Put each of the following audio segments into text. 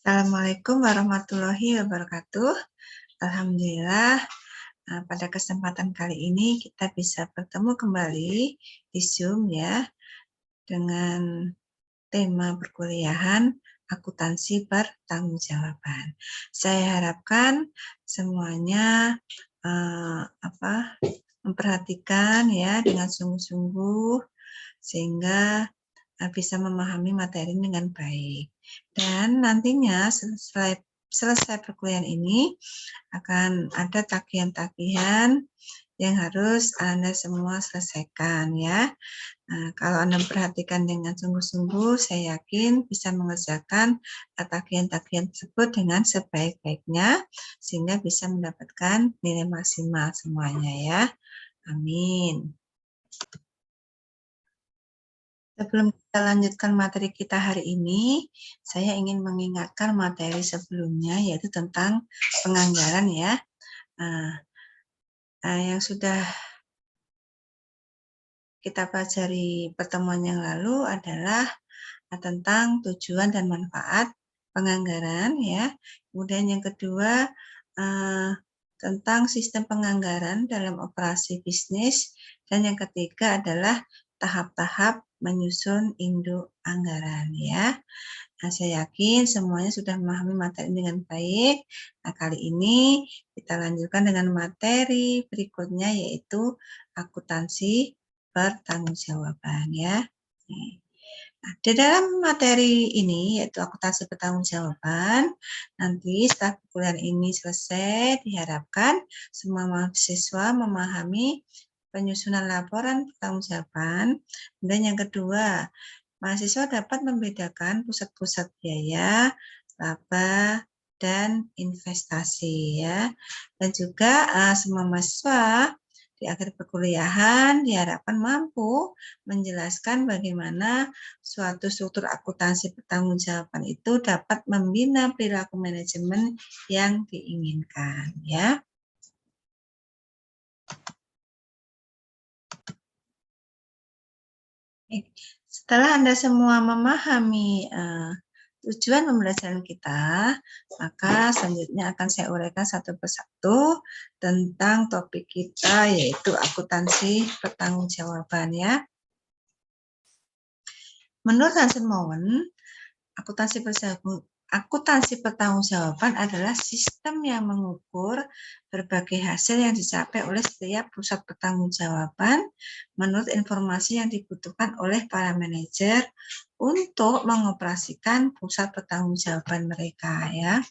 Assalamualaikum warahmatullahi wabarakatuh. Alhamdulillah, pada kesempatan kali ini kita bisa bertemu kembali di Zoom ya, dengan tema perkuliahan akuntansi pertanggungjawaban. Saya harapkan semuanya memperhatikan ya dengan sungguh-sungguh sehingga bisa memahami materi dengan baik. Dan nantinya selesai perkuliahan ini akan ada tagihan-tagihan yang harus Anda semua selesaikan ya. Nah, kalau Anda perhatikan dengan sungguh-sungguh, saya yakin bisa mengerjakan tagihan-tagihan tersebut dengan sebaik-baiknya sehingga bisa mendapatkan nilai maksimal semuanya ya. Amin. Sebelum kita lanjutkan materi kita hari ini, saya ingin mengingatkan materi sebelumnya, yaitu tentang penganggaran ya. Yang sudah kita pelajari pertemuan yang lalu adalah tentang tujuan dan manfaat penganggaran ya. Kemudian yang kedua tentang sistem penganggaran dalam operasi bisnis, dan yang ketiga adalah tahap-tahap menyusun induk anggaran ya. Nah, saya yakin semuanya sudah memahami materi dengan baik. Nah, kali ini kita lanjutkan dengan materi berikutnya, yaitu akuntansi pertanggungjawaban ya. Nah, di dalam materi ini, yaitu akuntansi pertanggungjawaban, nanti setelah perkuliahan ini selesai, diharapkan semua mahasiswa memahami penyusunan laporan pertanggungjawaban. Dan yang kedua, mahasiswa dapat membedakan pusat-pusat biaya, laba, dan investasi ya. Dan juga semua mahasiswa di akhir perkuliahan diharapkan mampu menjelaskan bagaimana suatu struktur akuntansi pertanggungjawaban itu dapat membina perilaku manajemen yang diinginkan ya. Setelah Anda semua memahami tujuan pembelajaran kita, maka selanjutnya akan saya uraikan satu persatu tentang topik kita, yaitu akuntansi pertanggungjawaban ya. Menurut Hansen Mowen, akuntansi pertanggungjawaban adalah sistem yang mengukur berbagai hasil yang dicapai oleh setiap pusat pertanggungjawaban menurut informasi yang dibutuhkan oleh para manajer untuk mengoperasikan pusat pertanggungjawaban mereka ya.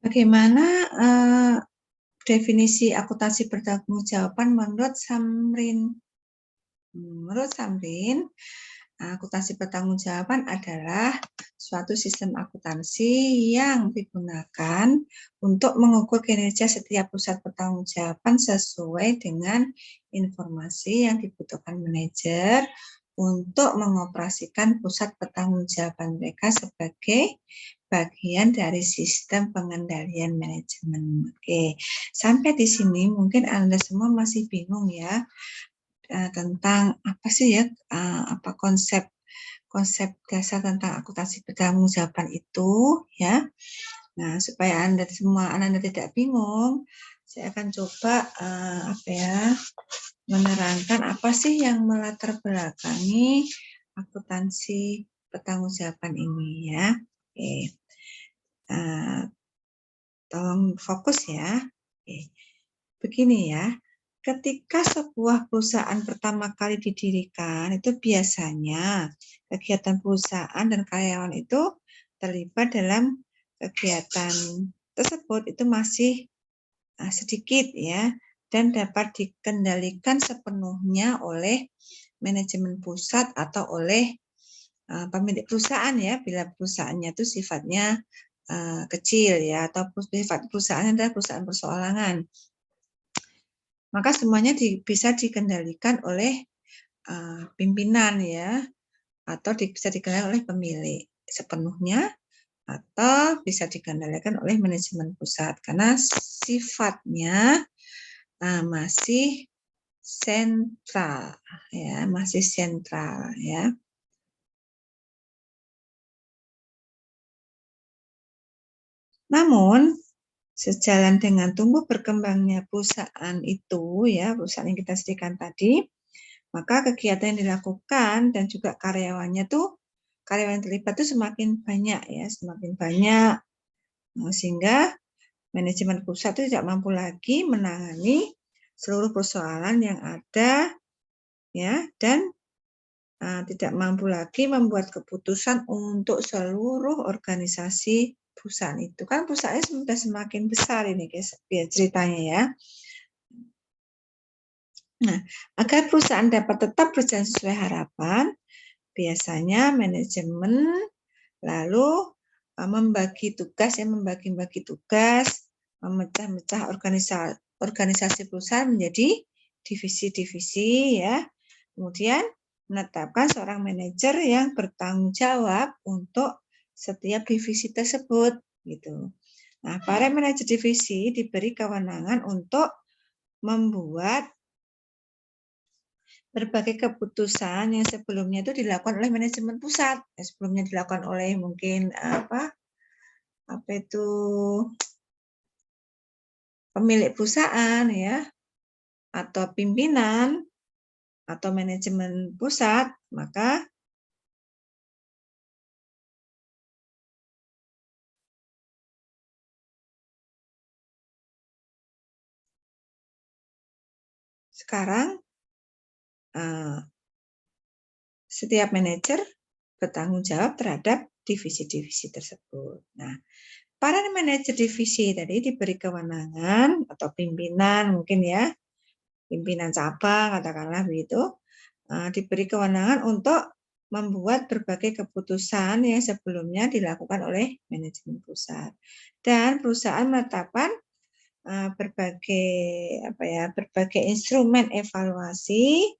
Bagaimana definisi akuntansi pertanggungjawaban menurut Samrin? Menurut Samrin, akuntansi pertanggungjawaban adalah suatu sistem akuntansi yang digunakan untuk mengukur kinerja setiap pusat pertanggungjawaban sesuai dengan informasi yang dibutuhkan manajer untuk mengoperasikan pusat pertanggungjawaban mereka sebagai bagian dari sistem pengendalian manajemen. Oke, sampai di sini mungkin Anda semua masih bingung ya tentang apa sih ya konsep dasar tentang akuntansi pertanggungjawaban itu ya. Nah, supaya Anda semua anak-anak tidak bingung, saya akan coba menerangkan apa sih yang melatar belakangi akuntansi pertanggungjawaban ini ya. Oke. Tolong fokus ya. Oke. Begini ya. Ketika sebuah perusahaan pertama kali didirikan, itu biasanya kegiatan perusahaan dan karyawan itu terlibat dalam kegiatan tersebut itu masih sedikit ya, dan dapat dikendalikan sepenuhnya oleh manajemen pusat atau oleh pemilik perusahaan ya, bila perusahaannya itu sifatnya kecil ya, atau sifat perusahaannya adalah perusahaan perseorangan. Maka semuanya bisa dikendalikan oleh pimpinan ya, atau bisa dikendalikan oleh pemilik sepenuhnya, atau bisa dikendalikan oleh manajemen pusat karena sifatnya masih sentral, ya, masih sentral, ya. Namun, sejalan dengan tumbuh berkembangnya perusahaan itu, ya, perusahaan yang kita sediakan tadi, maka kegiatan yang dilakukan dan juga karyawannya tuh, karyawan yang terlibat tuh semakin banyak, ya, semakin banyak, sehingga manajemen pusat itu tidak mampu lagi menangani seluruh persoalan yang ada, ya, dan tidak mampu lagi membuat keputusan untuk seluruh organisasi perusahaan itu. Kan perusahaannya sudah semakin besar ini guys, ya, ceritanya, ya. Nah, agar perusahaan dapat tetap berjalan sesuai harapan, biasanya manajemen lalu membagi tugas, ya, membagi-bagi tugas, memecah-mecah organisasi perusahaan menjadi divisi-divisi, ya. Kemudian menetapkan seorang manajer yang bertanggung jawab untuk setiap divisi tersebut, gitu. Nah, para manajer divisi diberi kewenangan untuk membuat berbagai keputusan yang sebelumnya itu dilakukan oleh manajemen pusat, sebelumnya dilakukan oleh mungkin apa itu pemilik perusahaan, ya, atau pimpinan atau manajemen pusat, maka sekarang setiap manajer bertanggung jawab terhadap divisi-divisi tersebut. Nah, para manajer divisi tadi diberi kewenangan atau pimpinan mungkin, ya, pimpinan cabang katakanlah begitu, diberi kewenangan untuk membuat berbagai keputusan yang sebelumnya dilakukan oleh manajemen pusat. Dan perusahaan menetapkan berbagai instrumen evaluasi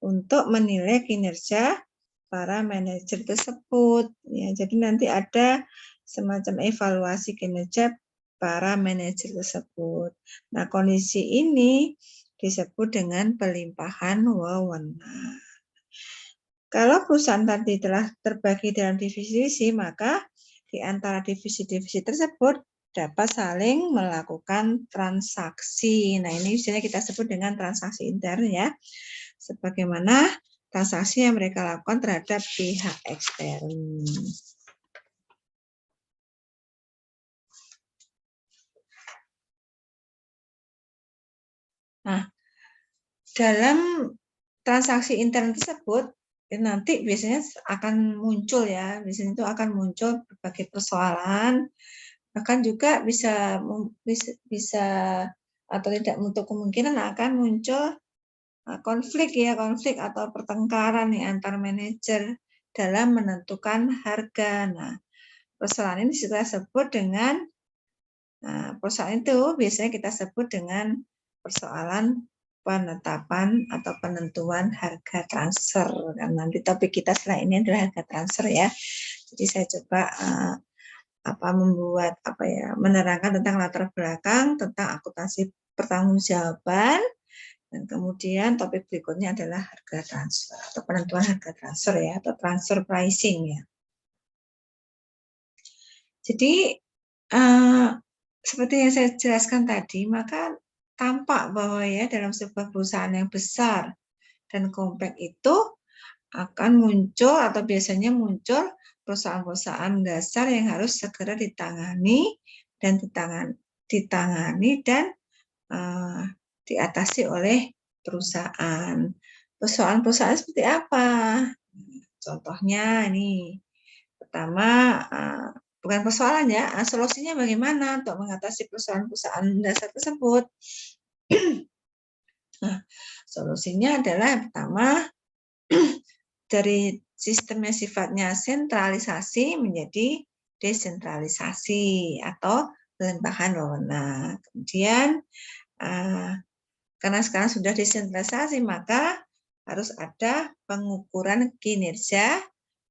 untuk menilai kinerja para manajer tersebut, ya. Jadi nanti ada semacam evaluasi kinerja para manajer tersebut. Nah, kondisi ini disebut dengan pelimpahan wewenang. Kalau perusahaan tadi telah terbagi dalam divisi-divisi, maka di antara divisi-divisi tersebut dapat saling melakukan transaksi. Nah, ini biasanya kita sebut dengan transaksi intern, ya. Sebagaimana transaksi yang mereka lakukan terhadap pihak ekstern. Nah, dalam transaksi intern tersebut nanti biasanya akan muncul, ya, biasanya itu akan muncul berbagai persoalan, bahkan juga bisa atau tidak untuk kemungkinan akan muncul konflik, ya, konflik atau pertengkaran, nih, antar manajer dalam menentukan harga. Nah, persoalan ini kita sebut dengan persoalan itu biasanya kita sebut dengan persoalan penetapan atau penentuan harga transfer. Dan nanti topik kita setelah ini adalah harga transfer, ya. Jadi saya coba menerangkan tentang latar belakang tentang akuntansi pertanggungjawaban, dan kemudian topik berikutnya adalah harga transfer atau penentuan harga transfer, ya, atau transfer pricing, ya. Jadi seperti yang saya jelaskan tadi, maka tampak bahwa, ya, dalam sebuah perusahaan yang besar dan kompleks itu akan muncul atau biasanya muncul perusahaan-perusahaan dasar yang harus segera ditangani dan diatasi oleh perusahaan. Perusahaan-perusahaan seperti apa? Contohnya ini, pertama, bukan persoalan, ya, solusinya bagaimana untuk mengatasi perusahaan-perusahaan dasar tersebut. Nah, solusinya adalah yang pertama, dari sistemnya sifatnya sentralisasi menjadi desentralisasi atau pelimpahan wewenang. Kemudian, karena sekarang sudah desentralisasi, maka harus ada pengukuran kinerja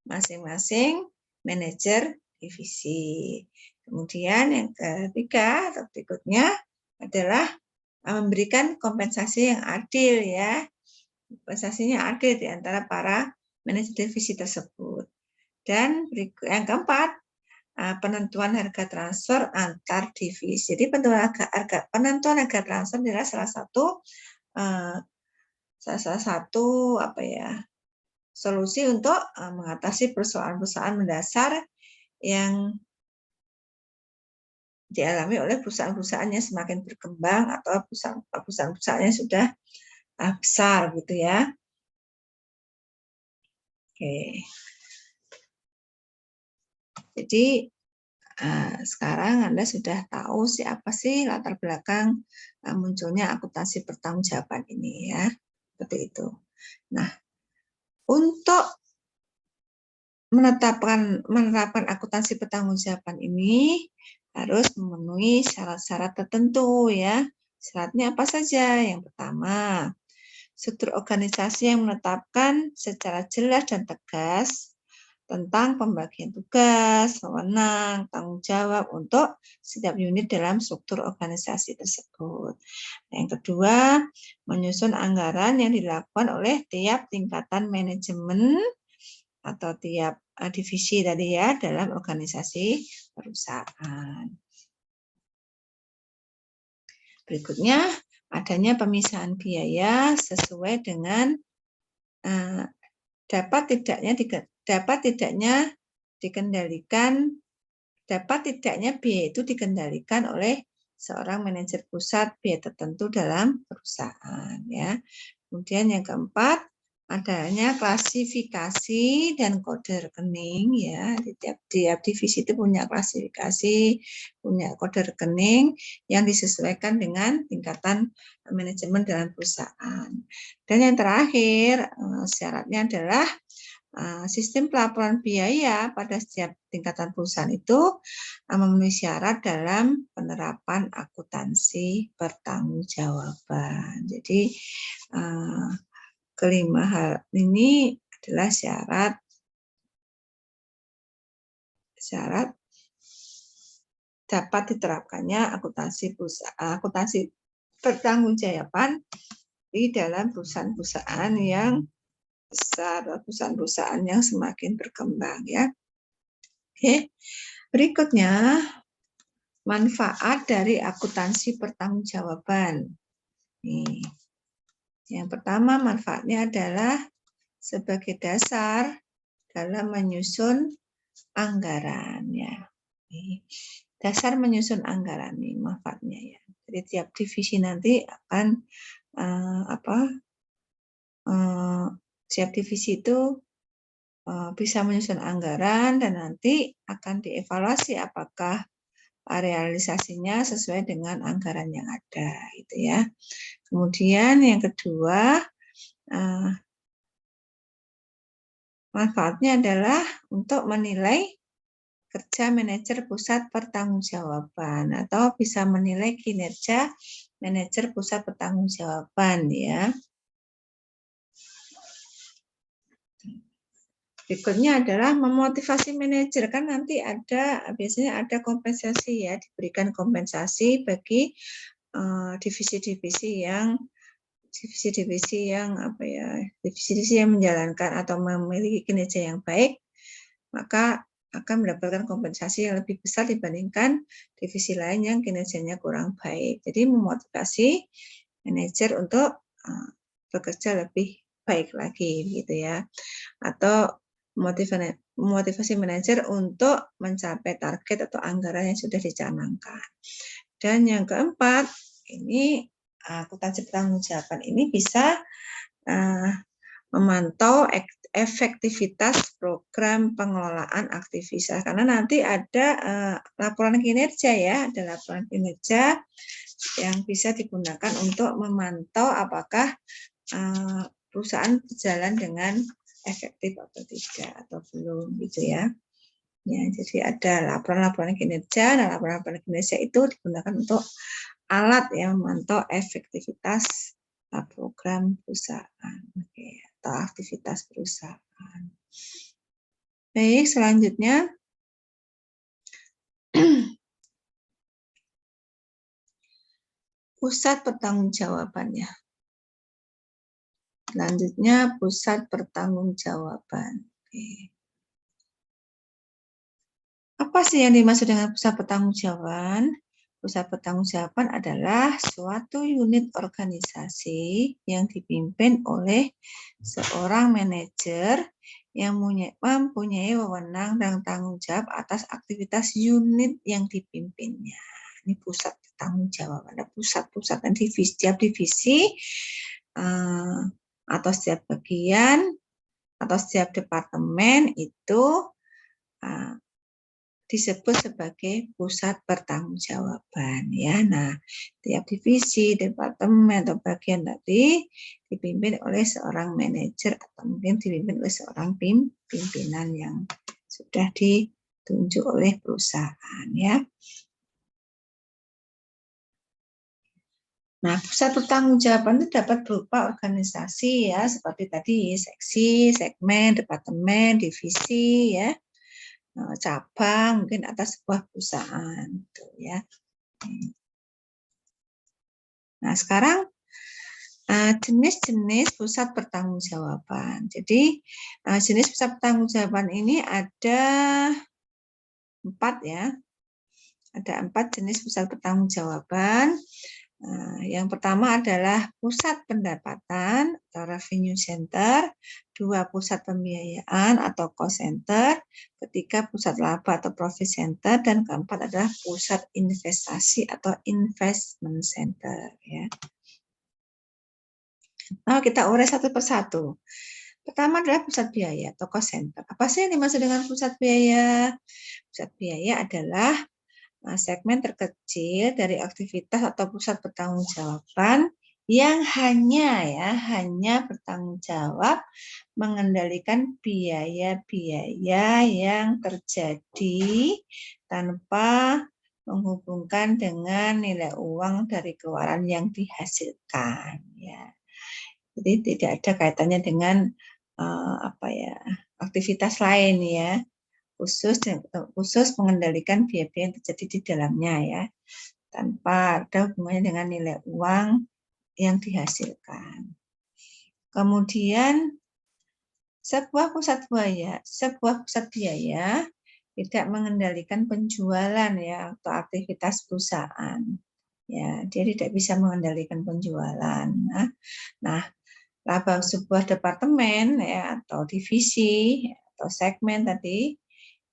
masing-masing manajer divisi. Kemudian yang ketiga atau berikutnya adalah memberikan kompensasi yang adil ya. Kompensasinya adil di antara para manajer divisi tersebut. Dan yang keempat, penentuan harga transfer antar divisi. Jadi penentuan harga transfer adalah salah satu solusi untuk mengatasi persoalan-persoalan mendasar yang dialami oleh perusahaan-perusahaan yang semakin berkembang atau perusahaan-perusahaan yang sudah besar gitu ya. Oke. Jadi sekarang Anda sudah tahu siapa sih latar belakang munculnya akuntansi pertanggungjawaban ini ya. Seperti itu. Nah, untuk menerapkan akuntansi pertanggungjawaban ini harus memenuhi syarat-syarat tertentu ya. Syaratnya apa saja? Yang pertama, struktur organisasi yang menetapkan secara jelas dan tegas tentang pembagian tugas, wewenang, tanggung jawab untuk setiap unit dalam struktur organisasi tersebut. Yang kedua, menyusun anggaran yang dilakukan oleh tiap tingkatan manajemen atau tiap divisi tadi ya dalam organisasi perusahaan. Berikutnya, adanya pemisahan biaya sesuai dengan dapat tidaknya biaya itu dikendalikan oleh seorang manajer pusat biaya tertentu dalam perusahaan ya. Kemudian yang keempat, adanya klasifikasi dan kode rekening ya. Di tiap divisi itu punya klasifikasi, punya kode rekening yang disesuaikan dengan tingkatan manajemen dalam perusahaan. Dan yang terakhir, syaratnya adalah sistem pelaporan biaya pada setiap tingkatan perusahaan itu memenuhi syarat dalam penerapan akuntansi pertanggungjawaban. Jadi kelima hal ini adalah syarat dapat diterapkannya akuntansi pertanggungjawaban di dalam perusahaan-perusahaan yang besar, perusahaan-perusahaan yang semakin berkembang ya. Oke, berikutnya manfaat dari akuntansi pertanggungjawaban. Nih. Yang pertama manfaatnya adalah sebagai dasar dalam menyusun anggaran ya. Dasar menyusun anggaran nih manfaatnya ya. Jadi tiap divisi nanti akan tiap divisi itu bisa menyusun anggaran dan nanti akan dievaluasi apakah realisasinya sesuai dengan anggaran yang ada gitu ya. Kemudian yang kedua, manfaatnya adalah untuk menilai kerja manajer pusat pertanggungjawaban atau bisa menilai kinerja manajer pusat pertanggungjawaban ya. Berikutnya adalah memotivasi manajer, kan nanti biasanya ada kompensasi ya, diberikan kompensasi bagi divisi-divisi yang menjalankan atau memiliki kinerja yang baik, maka akan mendapatkan kompensasi yang lebih besar dibandingkan divisi lain yang kinerjanya kurang baik. Jadi memotivasi manajer untuk bekerja lebih baik lagi gitu ya. Atau memotivasi manajer untuk mencapai target atau anggaran yang sudah dicanangkan. Dan yang keempat, ini akuntansi pertanggungjawaban ini bisa memantau efektivitas program pengelolaan aktivitas karena nanti ada laporan kinerja ya, ada laporan kinerja yang bisa digunakan untuk memantau apakah perusahaan berjalan dengan efektif atau tidak atau belum gitu ya. Ya, jadi ada laporan-laporan kinerja dan laporan-laporan kinerja itu digunakan untuk alat yang memantau efektivitas program perusahaan atau aktivitas perusahaan. Baik, selanjutnya pusat pertanggungjawabannya. Selanjutnya pusat pertanggungjawaban. Oke. Apa sih yang dimaksud dengan pusat pertanggungjawaban? Pusat pertanggungjawaban adalah suatu unit organisasi yang dipimpin oleh seorang manajer yang mempunyai wewenang dan tanggung jawab atas aktivitas unit yang dipimpinnya. Ini pusat pertanggungjawaban. Ada pusat-pusat dan divisi, setiap divisi atau setiap bagian atau setiap departemen itu disebut sebagai pusat pertanggungjawaban ya. Nah, tiap divisi, departemen atau bagian tadi dipimpin oleh seorang manajer atau mungkin dipimpin oleh seorang pimpinan yang sudah ditunjuk oleh perusahaan ya. Nah, pusat pertanggungjawaban itu dapat berupa organisasi ya, seperti tadi seksi, segmen, departemen, divisi ya, cabang mungkin atas sebuah perusahaan gitu ya. Nah, sekarang jenis-jenis pusat pertanggungjawaban. Jadi jenis pusat pertanggungjawaban ini ada 4 ya. Ada 4 jenis pusat pertanggungjawaban. Yang pertama adalah pusat pendapatan atau revenue center, 2 pusat pembiayaan atau cost center, ketiga pusat laba atau profit center, dan keempat adalah pusat investasi atau investment center ya. Nah, kita urai satu persatu. Pertama adalah pusat biaya atau cost center. Apa sih yang dimaksud dengan pusat biaya? Pusat biaya adalah segmen terkecil dari aktivitas atau pusat pertanggungjawaban yang hanya bertanggung jawab mengendalikan biaya-biaya yang terjadi tanpa menghubungkan dengan nilai uang dari keluaran yang dihasilkan ya. Jadi tidak ada kaitannya dengan aktivitas lain ya. Khusus mengendalikan biaya-biaya yang terjadi di dalamnya ya, tanpa ada hubungannya dengan nilai uang yang dihasilkan. Kemudian sebuah pusat biaya tidak mengendalikan penjualan ya atau aktivitas perusahaan ya, dia tidak bisa mengendalikan penjualan. Nah, laba sebuah departemen ya atau divisi atau segmen tadi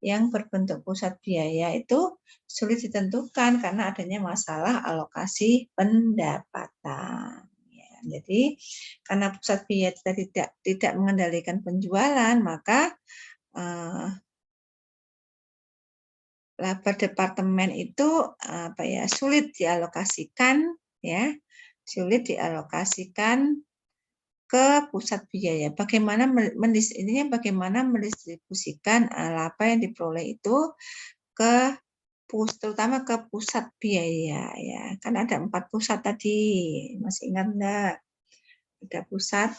yang berbentuk pusat biaya itu sulit ditentukan karena adanya masalah alokasi pendapatan. Ya, jadi karena pusat biaya tidak mengendalikan penjualan, maka laba departemen itu sulit dialokasikan ya, sulit dialokasikan ke pusat biaya. Bagaimana mendistribusikan laba yang diperoleh itu terutama ke pusat biaya ya. Kan ada 4 pusat tadi. Masih ingat enggak? Ada pusat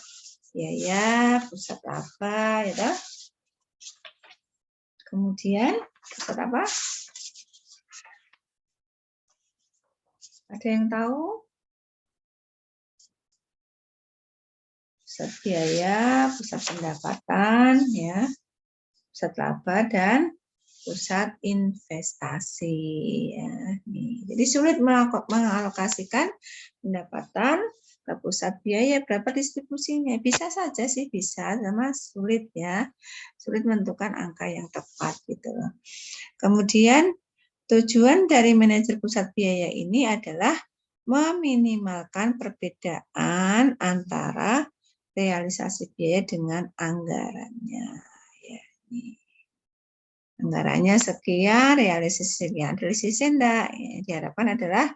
biaya, pusat laba ya. Kemudian pusat apa? Ada yang tahu? Pusat biaya, pusat pendapatan, ya, pusat laba, dan pusat investasi. Ya. Jadi sulit mengalokasikan pendapatan ke pusat biaya, berapa distribusinya? Bisa saja sih, bisa, sama sulit ya. Sulit menentukan angka yang tepat gitu loh. Kemudian tujuan dari manajer pusat biaya ini adalah meminimalkan perbedaan antara realisasi biaya dengan anggarannya. Ya, ini. Anggarannya sekian, realisasi sekian. Realisasi enggak, ya, diharapkan adalah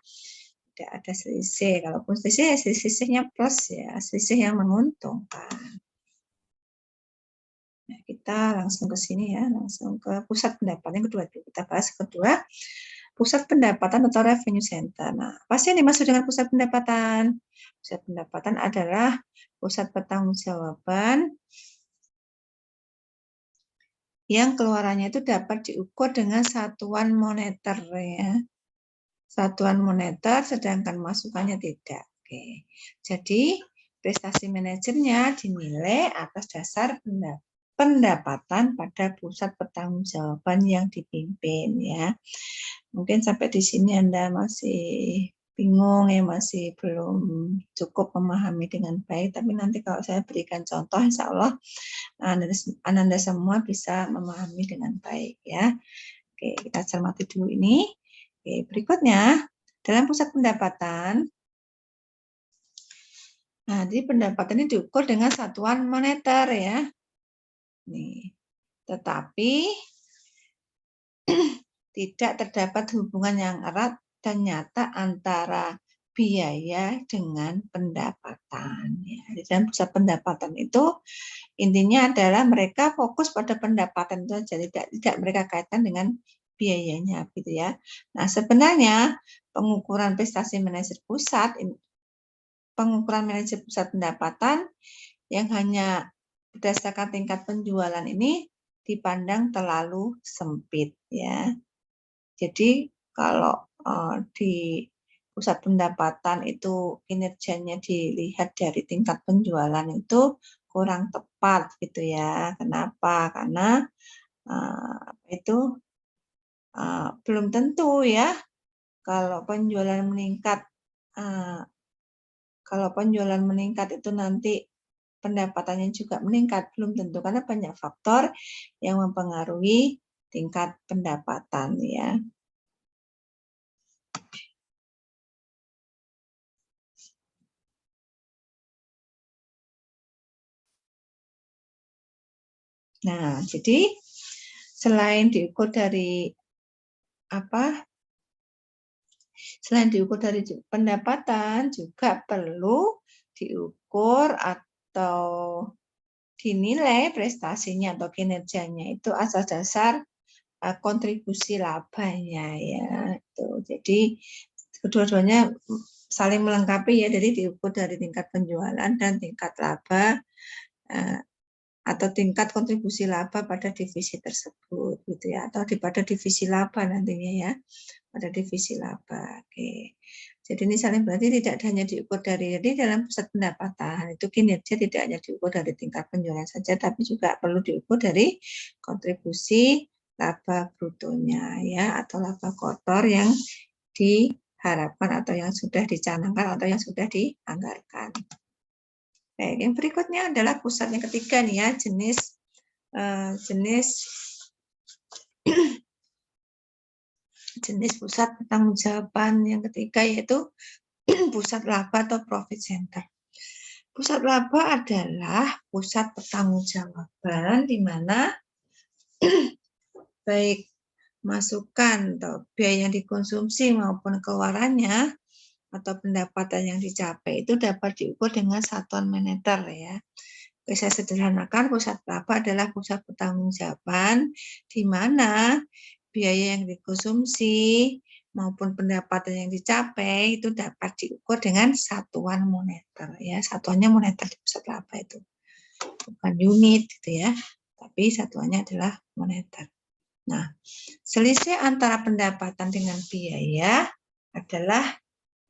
tidak ada selisih. Kalaupun selisih, selisihnya plus ya, selisih yang menguntungkan. Nah, kita langsung ke sini ya, langsung ke pusat pendapatan yang kedua. Kita bahas kedua, pusat pendapatan atau revenue center. Nah, apa sih yang dimaksud dengan pusat pendapatan? Pusat pendapatan adalah pusat pertanggungjawaban yang keluarannya itu dapat diukur dengan satuan moneter ya. satuan moneter, sedangkan masukannya tidak. Oke. Jadi prestasi manajernya dinilai atas dasar pendapatan pada pusat pertanggungjawaban yang dipimpin ya. Mungkin sampai di sini Anda masih bingung ya, masih belum cukup memahami dengan baik, tapi nanti kalau saya berikan contoh, insya Allah Anda semua bisa memahami dengan baik ya. Oke, kita cermati dulu ini. Oke, berikutnya dalam pusat pendapatan. Nah, jadi pendapatan ini diukur dengan satuan moneter ya. Nih, tetapi tidak terdapat hubungan yang erat dan nyata antara biaya dengan pendapatan. Ya, di dalam pusat pendapatan itu intinya adalah mereka fokus pada pendapatan itu saja, tidak mereka kaitkan dengan biayanya, gitu ya. Nah, sebenarnya pengukuran prestasi manajer pusat, pengukuran manajer pusat pendapatan yang hanya berdasarkan tingkat penjualan ini dipandang terlalu sempit, ya. Jadi kalau di pusat pendapatan itu kinerjanya dilihat dari tingkat penjualan itu kurang tepat gitu ya. Kenapa? Karena itu belum tentu ya kalau penjualan meningkat itu nanti pendapatannya juga meningkat, belum tentu karena banyak faktor yang mempengaruhi tingkat pendapatan ya. Nah, jadi selain diukur dari pendapatan, juga perlu diukur atau dinilai prestasinya atau kinerjanya itu asas dasar kontribusi labanya ya. Jadi kedua-duanya saling melengkapi ya, jadi diukur dari tingkat penjualan dan tingkat laba atau tingkat kontribusi laba pada divisi tersebut gitu ya, atau pada divisi laba nantinya ya, pada divisi laba. Oke. Jadi ini saling berarti tidak hanya diukur dari, jadi dalam pusat pendapatan itu kinerja tidak hanya diukur dari tingkat penjualan saja, tapi juga perlu diukur dari kontribusi laba brutonya ya, atau laba kotor yang diharapkan atau yang sudah dicanangkan atau yang sudah dianggarkan. Baik, yang berikutnya adalah pusat yang ketiga nih ya, jenis pusat pertanggungjawaban yang ketiga yaitu pusat laba atau profit center. Pusat laba adalah pusat pertanggungjawaban di mana baik masukan atau biaya yang dikonsumsi maupun keluarannya atau pendapatan yang dicapai itu dapat diukur dengan satuan moneter ya. Saya sederhanakan, pusat laba adalah pusat pertanggungjawaban di mana biaya yang dikonsumsi maupun pendapatan yang dicapai itu dapat diukur dengan satuan moneter ya. Satuannya moneter di pusat laba itu bukan unit gitu ya, tapi satuannya adalah moneter. Nah, selisih antara pendapatan dengan biaya adalah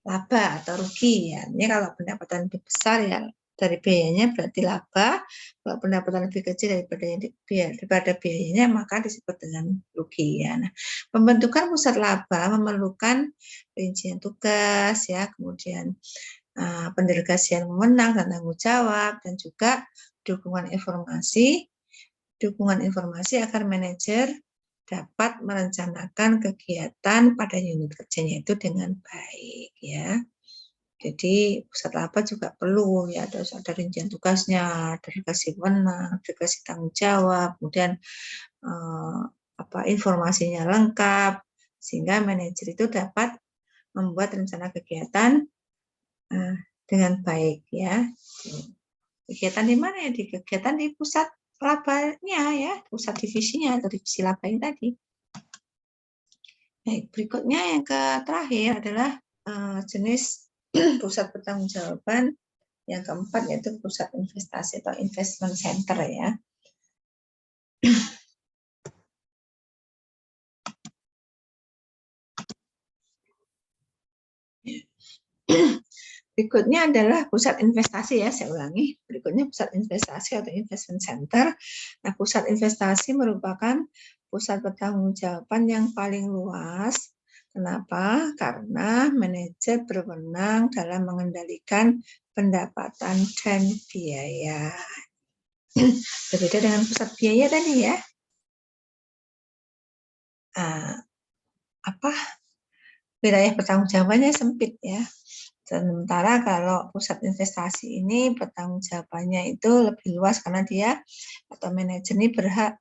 laba atau rugi ya. Ini kalau pendapatan lebih besar ya dari biayanya berarti laba. Kalau pendapatan lebih kecil daripada biayanya maka disebut dengan rugi ya. Nah, pembentukan pusat laba memerlukan rincian tugas ya, kemudian pendelegasian wewenang dan tanggung jawab, dan juga dukungan informasi agar manajer dapat merencanakan kegiatan pada unit kerjanya itu dengan baik ya. Jadi pusat laba juga perlu ya, ada rincian tugasnya, delegasi wewenang, delegasi tanggung jawab, kemudian informasinya lengkap sehingga manajer itu dapat membuat rencana kegiatan dengan baik ya. Kegiatan di mana ya? Di kegiatan di pusat labanya ya, pusat divisinya atau divisi labanya tadi. Baik, berikutnya yang terakhir adalah jenis pusat pertanggungjawaban yang keempat yaitu pusat investasi atau investment center ya. Berikutnya adalah pusat investasi ya, saya ulangi. Berikutnya pusat investasi atau investment center. Nah, pusat investasi merupakan pusat pertanggungjawaban yang paling luas. Kenapa? Karena manajer berwenang dalam mengendalikan pendapatan dan biaya. Berbeda dengan pusat biaya tadi ya. Wilayah pertanggungjawabannya sempit ya. Sementara kalau pusat investasi ini pertanggungjawabannya itu lebih luas karena dia atau manajer ini berhak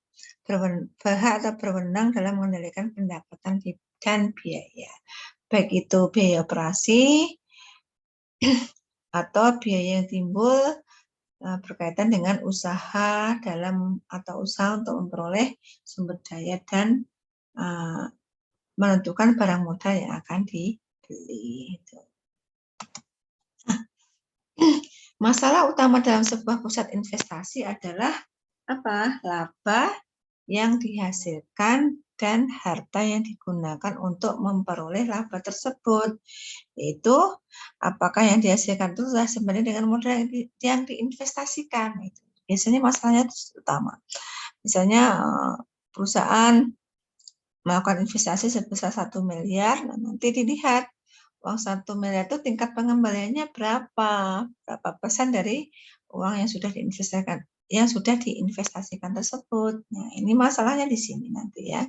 atau berwenang dalam mengendalikan pendapatan dan biaya. Baik itu biaya operasi atau biaya yang timbul berkaitan dengan usaha usaha untuk memperoleh sumber daya dan menentukan barang modal yang akan dibeli. Masalah utama dalam sebuah pusat investasi adalah apa? Laba yang dihasilkan dan harta yang digunakan untuk memperoleh laba tersebut. Yaitu apakah yang dihasilkan itu sudah sebenarnya dengan modal yang diinvestasikan. Biasanya masalahnya itu utama. Misalnya perusahaan melakukan investasi sebesar 1 miliar, nanti dilihat uang 1 miliar itu tingkat pengembaliannya berapa persen dari uang yang sudah diinvestasikan tersebut. Nah, ini masalahnya di sini nanti ya.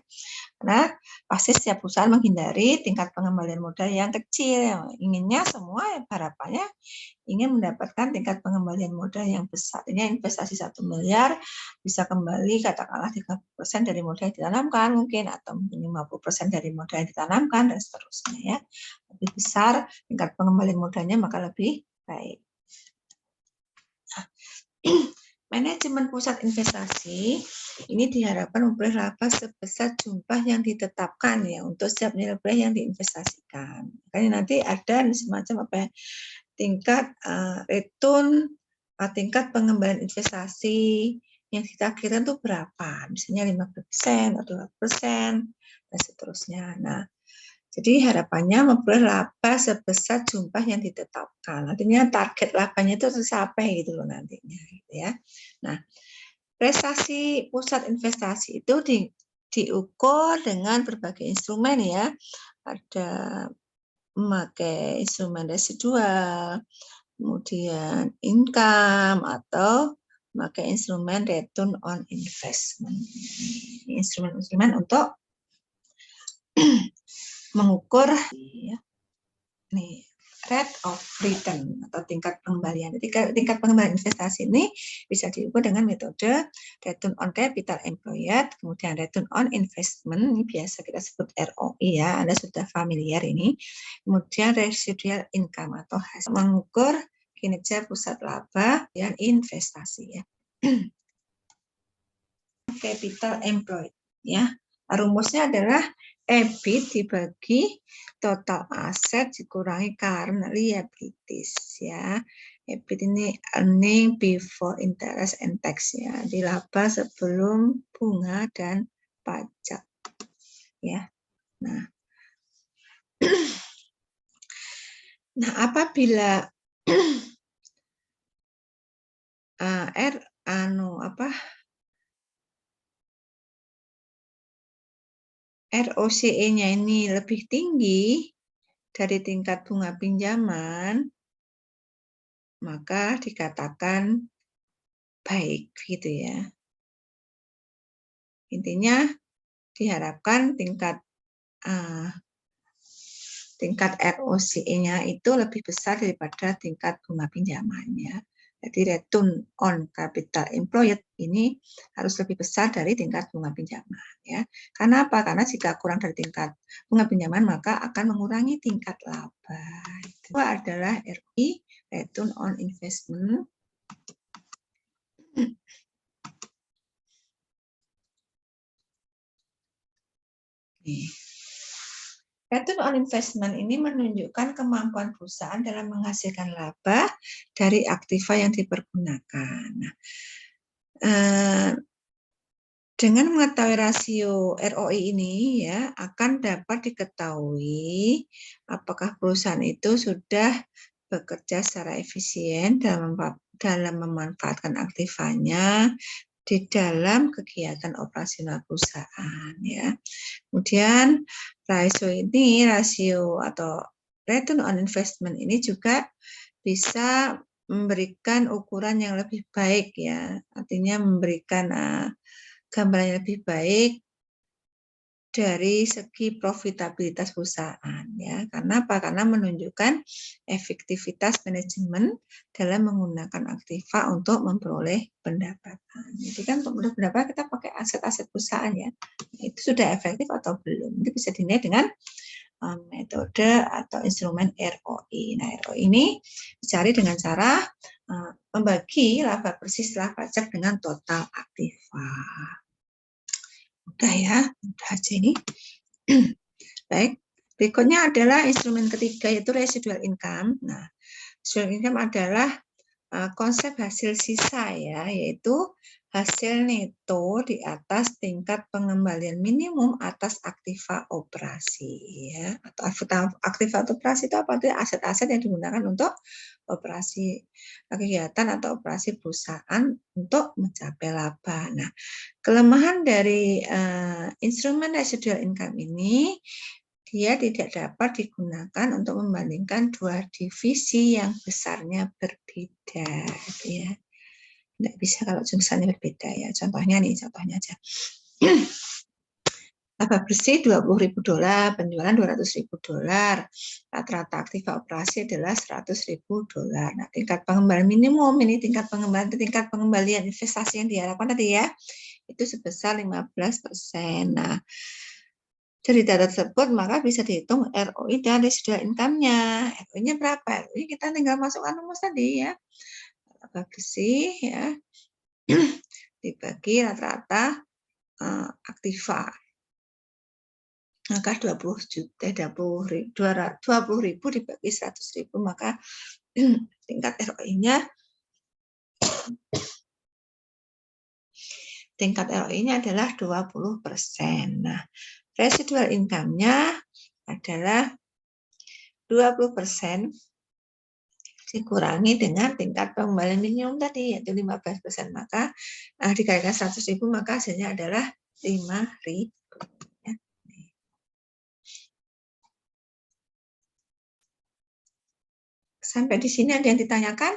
Karena pasti setiap perusahaan menghindari tingkat pengembalian modal yang kecil. Inginnya semua harapannya ingin mendapatkan tingkat pengembalian modal yang besar. Ini investasi 1 miliar bisa kembali katakanlah 30% dari modal yang ditanamkan mungkin, atau mungkin 50% dari modal yang ditanamkan, dan seterusnya ya. Lebih besar tingkat pengembalian modalnya maka lebih baik. Manajemen pusat investasi ini diharapkan memperoleh laba sebesar jumlah yang ditetapkan ya untuk setiap nilai yang diinvestasikan. Makanya nanti ada semacam tingkat return, tingkat pengembalian investasi yang kita kira itu berapa, misalnya 50% atau 2% dan seterusnya. Nah, jadi harapannya memperoleh laba sebesar jumlah yang ditetapkan. Artinya target labanya itu tercapai gitu loh nantinya, gitu ya. Nah, prestasi pusat investasi itu diukur dengan berbagai instrumen ya. Ada memakai instrumen residual, kemudian income, atau memakai instrumen return on investment. Instrumen-instrumen untuk mengukur ya, nih, rate of return atau tingkat pengembalian. Tingkat pengembalian investasi ini bisa diukur dengan metode return on capital employed, kemudian return on investment, ini biasa kita sebut ROI ya, Anda sudah familiar ini. Kemudian residual income atau hasil mengukur kinerja pusat laba dan investasi ya. Capital employed ya. Rumusnya adalah EBIT dibagi total aset dikurangi current liabilities ya. EBIT ini earning before interest and tax ya. Dilaba sebelum bunga dan pajak ya. Nah, apabila ROCE-nya ini lebih tinggi dari tingkat bunga pinjaman, maka dikatakan baik gitu ya. Intinya diharapkan tingkat ROCE-nya itu lebih besar daripada tingkat bunga pinjamannya. Jadi return on capital employed ini harus lebih besar dari tingkat bunga pinjaman ya. Karena apa? Karena jika kurang dari tingkat bunga pinjaman maka akan mengurangi tingkat laba. Itu adalah ROI, return on investment. Return on investment ini menunjukkan kemampuan perusahaan dalam menghasilkan laba dari aktiva yang dipergunakan. Nah, Dengan mengetahui rasio ROI ini ya akan dapat diketahui apakah perusahaan itu sudah bekerja secara efisien dalam memanfaatkan aktivanya di dalam kegiatan operasional perusahaan ya. Kemudian rasio atau return on investment ini juga bisa memberikan ukuran yang lebih baik ya, artinya memberikan gambaran yang lebih baik dari segi profitabilitas perusahaan ya. Karena apa? Karena menunjukkan efektivitas manajemen dalam menggunakan aktiva untuk memperoleh pendapatan. Jadi kan untuk memperoleh pendapatan kita pakai aset-aset perusahaan ya. Itu sudah efektif atau belum? Itu bisa dinilai dengan metode atau instrumen ROI. Nah, ROI ini dicari dengan cara membagi laba bersih setelah pajak dengan total aktiva. Mudah ya, mudah aja ini. Baik, berikutnya adalah instrumen ketiga yaitu residual income. Nah, residual income adalah konsep hasil sisa ya, yaitu hasil neto di atas tingkat pengembalian minimum atas aktiva operasi ya. Atau aktiva operasi itu apa? Itu aset-aset yang digunakan untuk operasi kegiatan atau operasi perusahaan untuk mencapai laba. Nah, kelemahan dari instrumen residual income ini dia tidak dapat digunakan untuk membandingkan dua divisi yang besarnya berbeda ya. Tidak bisa kalau besarnya berbeda ya. Contohnya aja. Laba bersih $20.000, penjualan $200.000. Rata-rata aktiva operasi adalah $100.000. Nah, tingkat pengembalian minimum ini tingkat pengembalian investasi yang diharapkan tadi ya, itu sebesar 15%. Nah, dari data tersebut maka bisa dihitung ROI dan residual income-nya. ROI-nya berapa? ROI kita tinggal masukkan rumus tadi ya. Laba bersih ya dibagi rata-rata aktiva. Maka 20.000 dibagi 100.000 maka tingkat ROI-nya adalah 20%. Nah, residual income-nya adalah 20% dikurangi dengan tingkat pengembalian minimum tadi yaitu 15%, maka dikalikan 100.000 maka hasilnya adalah 5.000. Ya. Sampai di sini ada yang ditanyakan?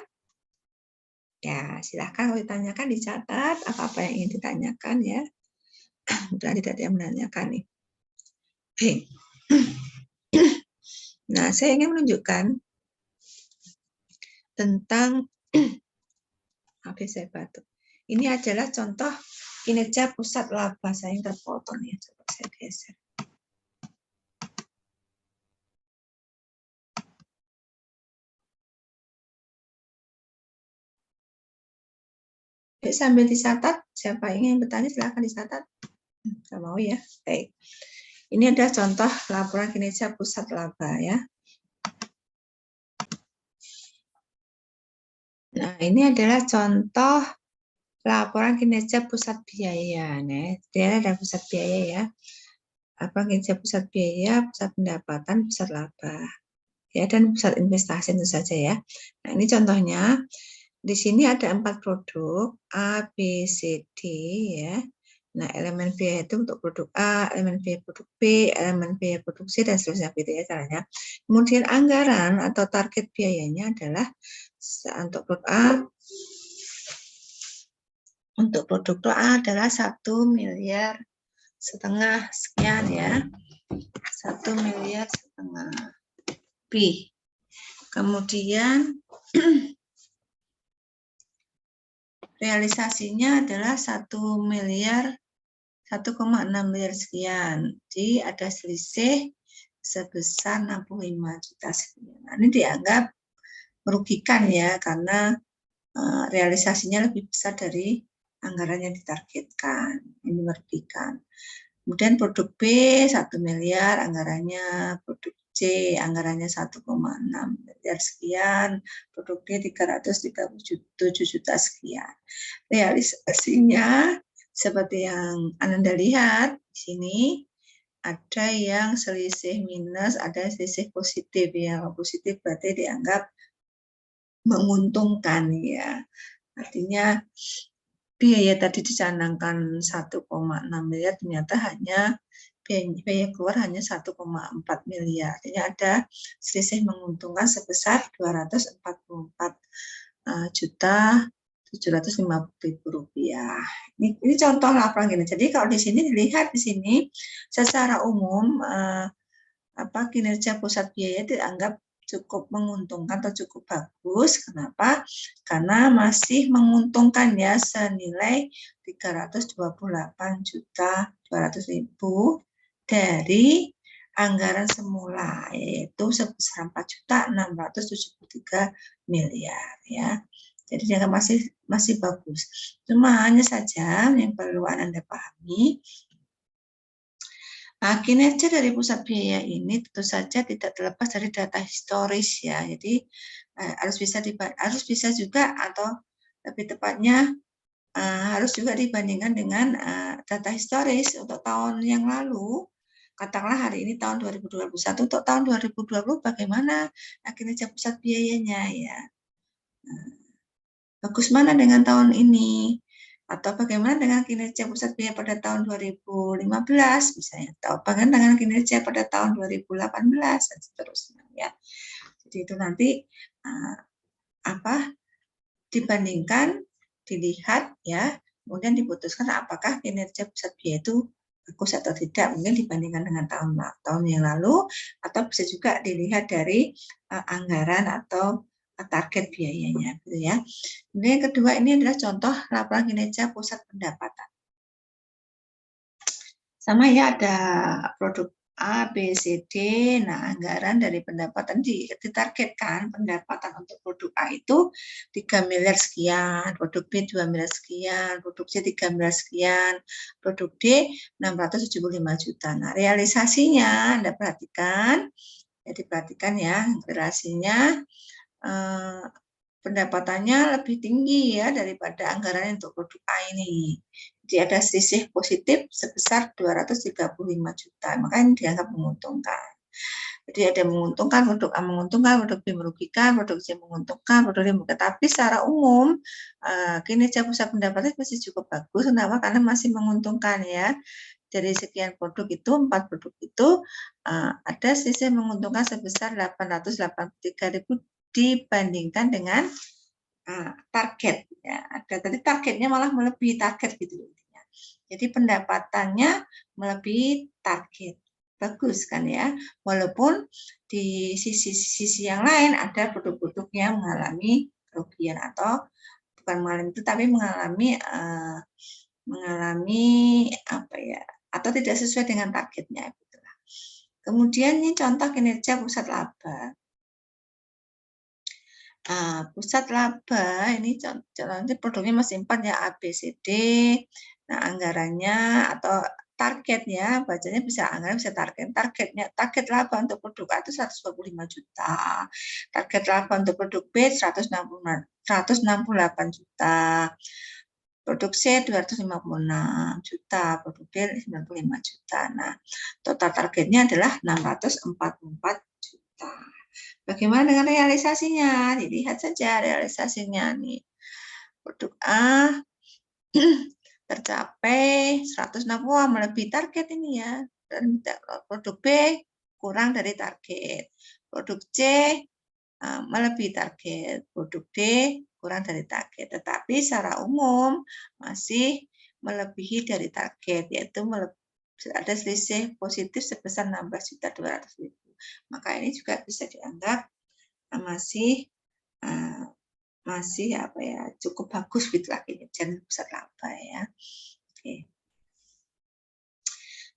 Ya, silahkan kalau ditanyakan dicatat apa-apa yang ingin ditanyakan ya. Sudah tidak ada yang menanyakan nih. Baik. Nah, saya ingin menunjukkan tentang saya batuk. Ini adalah contoh kinerja pusat laba. Saya yang terpotong ya, coba saya geser. Baik, sambil dicatat, siapa ingin bertanya silahkan dicatat. Nggak mau ya. Baik. Ini adalah contoh laporan kinerja pusat laba ya. Nah, ini adalah contoh laporan kinerja pusat biaya. Nah, dia ada pusat biaya ya. Apa kinerja pusat biaya, pusat pendapatan, pusat laba. Ya, dan pusat investasi tentu saja ya. Nah, ini contohnya. Di sini ada 4 produk A, B, C, D ya. Nah, elemen biaya itu untuk produk A, elemen biaya produk B, elemen biaya produk C, dan seterusnya gitu ya caranya. Kemudian anggaran atau target biayanya adalah untuk produk A, adalah 1,5 miliar sekian ya. 1,5 miliar. B. Kemudian realisasinya adalah 1,6 miliar sekian. Jadi ada selisih sebesar 65 juta sekian. Nah, ini dianggap merugikan ya karena realisasinya lebih besar dari anggaran yang ditargetkan. Ini merugikan. Kemudian produk B 1 miliar anggarannya, produk C anggarannya 1,6 miliar sekian, produk D 337 juta sekian. Realisasinya seperti yang Anda lihat di sini, ada yang selisih minus, ada yang selisih positif ya. Positif berarti dianggap menguntungkan ya. Artinya biaya tadi dicanangkan 1,6 miliar, ternyata hanya biaya keluar hanya 1,4 miliar. Artinya ada selisih menguntungkan sebesar 244 juta 750.000 rupiah. Ini contoh laporan gini. Jadi kalau di sini dilihat di sini secara umum kinerja pusat biaya dianggap cukup menguntungkan atau cukup bagus. Kenapa? Karena masih menguntungkan ya, senilai 328.200.000 dari anggaran semula, yaitu sebesar 4.673 miliar ya. Jadi dianggap masih bagus. Cuma hanya saja yang perlu Anda pahami, kinerja dari pusat biaya ini tentu saja tidak terlepas dari data historis ya. Jadi harus bisa juga, atau lebih tepatnya harus juga dibandingkan dengan data historis untuk tahun yang lalu. Katakanlah hari ini tahun 2021, untuk tahun 2020 bagaimana kinerja pusat biayanya ya. Bagus mana dengan tahun ini? Atau bagaimana dengan kinerja pusat biaya pada tahun 2015 misalnya, atau bagaimana dengan kinerja pada tahun 2018 dan seterusnya ya. Jadi itu nanti dibandingkan, dilihat ya, kemudian diputuskan apakah kinerja pusat biaya itu bagus atau tidak, mungkin dibandingkan dengan tahun yang lalu, atau bisa juga dilihat dari anggaran atau target biayanya gitu ya. Kemudian yang kedua, ini adalah contoh laporan kinerja pusat pendapatan. Sama ya, ada produk A, B, C, D. Nah, anggaran dari pendapatan ditargetkan pendapatan untuk produk A itu 3 miliar sekian, produk B 2 miliar sekian, produk C 3 miliar sekian, produk D 675 juta. Nah, realisasinya Anda perhatikan, ya, realisasinya pendapatannya lebih tinggi ya daripada anggaran untuk produk A ini. Jadi ada selisih positif sebesar 235 juta, maka ini dianggap menguntungkan. Jadi ada menguntungkan, produk A menguntungkan, produk B merugikan, produk C menguntungkan, produk D merugikan. Tapi secara umum kinerja pusat pendapatan masih cukup bagus. Kenapa? Karena masih menguntungkan ya. Dari sekian produk itu, 4 produk itu ada selisih menguntungkan sebesar 883.000 dibandingkan dengan target ya. Ada tadi targetnya malah melebihi target gitu intinya. Jadi pendapatannya melebihi target. Bagus kan ya. Walaupun di sisi yang lain ada produk-produk yang mengalami kerugian, atau bukan mengalami itu, tapi mengalami atau tidak sesuai dengan targetnya gitulah. Kemudian ini contoh kinerja pusat laba. Pusat laba ini contohnya produknya masih 4 ya, A, B, C, D. Nah, anggarannya atau targetnya, bacanya bisa anggaran bisa target laba untuk produk A itu 125 juta. Target laba untuk produk B 168 juta. Produk C 256 juta, produk D 95 juta. Nah, total targetnya adalah 644 juta. Bagaimana dengan realisasinya? Dilihat saja realisasinya nih. Produk A tercapai 160, melebihi target ini ya. Dan produk B kurang dari target. Produk C melebihi target. Produk D kurang dari target. Tetapi secara umum masih melebihi dari target, yaitu ada selisih positif sebesar 16.200.000. Maka ini juga bisa dianggap masih cukup bagus gitu lah kinerja pusat laba ya. Oke.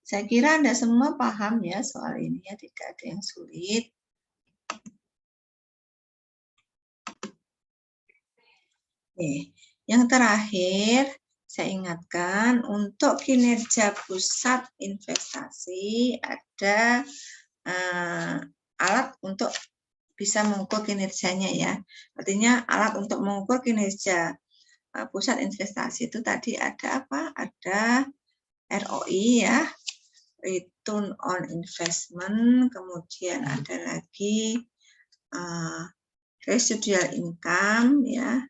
Saya kira Anda semua paham ya soal ini ya, tidak ada yang sulit. Oke. Yang terakhir saya ingatkan, untuk kinerja pusat investasi ada alat untuk bisa mengukur kinerjanya ya. Artinya alat untuk mengukur kinerja pusat investasi itu tadi ada apa? Ada ROI ya, return on investment, kemudian ada lagi residual income ya,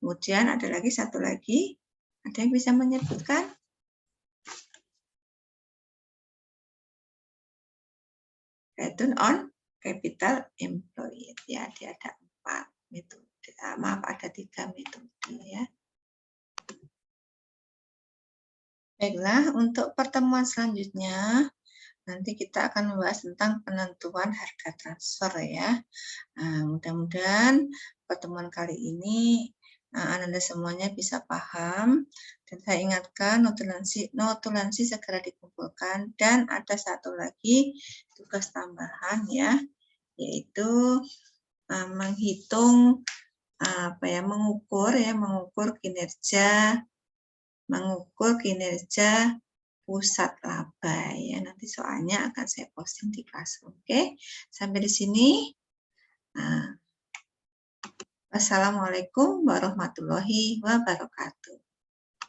kemudian ada lagi satu lagi, ada yang bisa menyebutkan? Return on capital employed ya, dia ada 4 metode, maaf ada 3 metode ya. Baiklah, untuk pertemuan selanjutnya nanti kita akan membahas tentang penentuan harga transfer ya. Nah, mudah-mudahan pertemuan kali ini Anda semuanya bisa paham, dan saya ingatkan notulensi segera dikumpulkan, dan ada satu lagi tugas tambahan ya, yaitu menghitung mengukur kinerja pusat laba ya. Nanti soalnya akan saya posting di Classroom. Oke, sampai di sini. Wassalamualaikum warahmatullahi wabarakatuh.